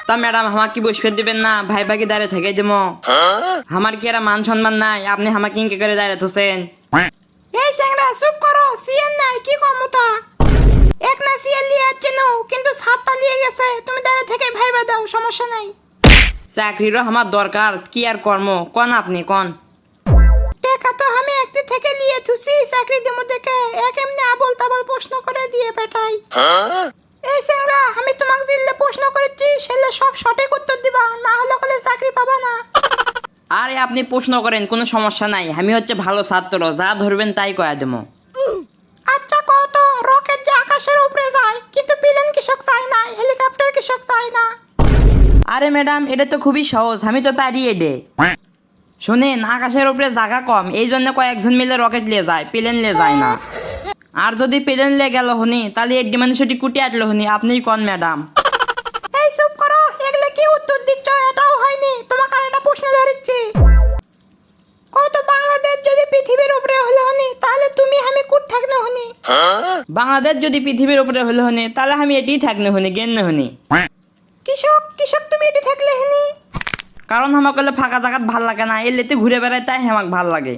তা ম্যাডাম আমাকে কি বসে দিবেন না? ভাই ভাগে দাঁড়িয়ে থেকে দেবো। আমার কি এরা মান সম্মান নাই? আপনি আমাকে ইনকে করে দাঁড়িয়ে থোছেন। এই স্যাংরা চুপ করো, সিএন নাই কি কমতা? এক না সিএন লিয়ে যাচ্ছে না, কিন্তু সাতটা নিয়ে গেছে, তুমি দাঁড়িয়ে থেকে ভাইবা দাও, সমস্যা নাই। চাকরিরও আমার দরকার, কি আর কর্ম কন আপনি কন। টাকা তো আমি একটি থেকে নিয়ে থুসি, চাকরি দেবো দেখে এক এমনি আবল তাবল প্রশ্ন করে দিয়ে পেটাই। এই স্যাংরা, আমি তোমাকে জিল্লে প্রশ্ন করেছি, সেলে সব সঠিক উত্তর দিবা, না হলে কলে চাকরি পাবা না। আরে আপনি প্রশ্ন করেন, কোনো সমস্যা নাই, আমি হচ্ছে ভালো ছাত্র, যা ধরবেন তাই কয়া দেবো। আচ্ছা কত, রকেট যে আকাশের উপরে যায় কিন্তু প্লেন কৃষক চায় না, হেলিকপ্টার কৃষক চায় না? আরে ম্যাডাম এটা তো খুবই সহজ, আমি তো পারি এডে। শোনেন, আকাশের উপরে জায়গা কম, এই জন্য কয়েকজন মিলে রকেট নিয়ে যায়, প্লেন নিয়ে যায় না। আর যদি প্লেন নিয়ে গেল হনি, তাহলে এডি মানে সেটি কুটি আটলো হনি, আপনিই কন ম্যাডাম। এই চুপ করো, এগুলো কি উত্তর দিচ্ছ? এটাও হয়নি, তোমাকে আর একটা প্রশ্ন ধরেছি। কত, বাংলাদেশ যদি পৃথিবীর উপরে হলে হনি, তাহলে তুমি আমি কুট থাকলে হনি? বাংলাদেশ যদি পৃথিবীর উপরে হলে হনি, তাহলে আমি এটিই থাকলে হনি, গেন্নে হনি। কৃষক কৃষক তুমি এটি থাকলে হনি? কারণ আমাকে হলে ফাঁকা জায়গাত ভাল লাগে না, এলেতে ঘুরে বেড়ায়, তাই আমাকে ভাল লাগে।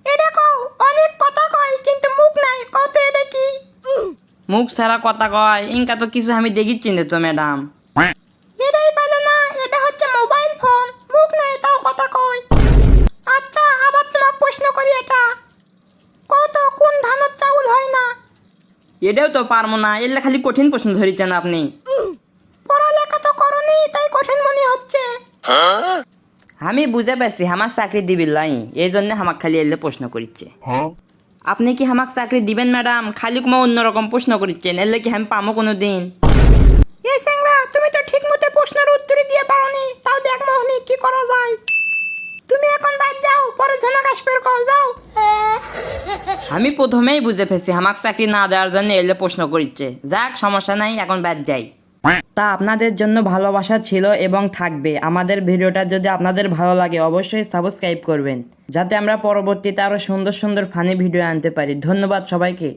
এটা কও, অনেক কথা কয় কিন্তু মুখ নাই, কত এটা কি? মুখ ছাড়া কথা কয়, ইনকা তো কিছু আমি দেখিচ্ছি না তো ম্যাডাম। এটাই বলে না, এটা হচ্ছে মোবাইল ফোন, মুখ নাই তাও কথা কয়। আচ্ছা আবার তোমাকে প্রশ্ন করি, এটা কত, কোন ধানের চাউল হয় না? এটাও তো পারবো না, এলে খালি কঠিন প্রশ্ন ধরিচ্ছেন আপনি। পড়ালেখা তো করনি, তাই কঠিন মনে হচ্ছে। আমি বুঝে পাইছি আমার চাকরি দিবির লাই, এই জন্য আমাকে খালি এলে প্রশ্ন করিচ্ছে। আপনি কি আমাকে চাকরি দিবেন ম্যাডাম? খালি কোনো অন্যরকম প্রশ্ন করিচ্ছেন, এলে কি আমি পামো কোনো দিন? এই স্যাংরা, তুমি তো ঠিক মতো প্রশ্নের উত্তর দিয়ে পারোনি, তাও দেখ মোহনি কি করা যায়। তুমি এখন বাদ যাও, পরে ঝানা কাশ্মীর কও যাও। আমি প্রথমেই বুঝে ফেছি আমাকে চাকরি না দেওয়ার জন্য এলে প্রশ্ন করিচ্ছে। যাক, সমস্যা নাই, এখন ব্যাট যাই। তা আপনাদের জন্য ভালোবাসা ছিল এবং থাকবে। আমাদের ভিডিওটা যদি আপনাদের ভালো লাগে অবশ্যই সাবস্ক্রাইব করবেন, যাতে আমরা পরবর্তীতে আরো সুন্দর সুন্দর ফানি ভিডিও আনতে পারি। ধন্যবাদ সবাইকে।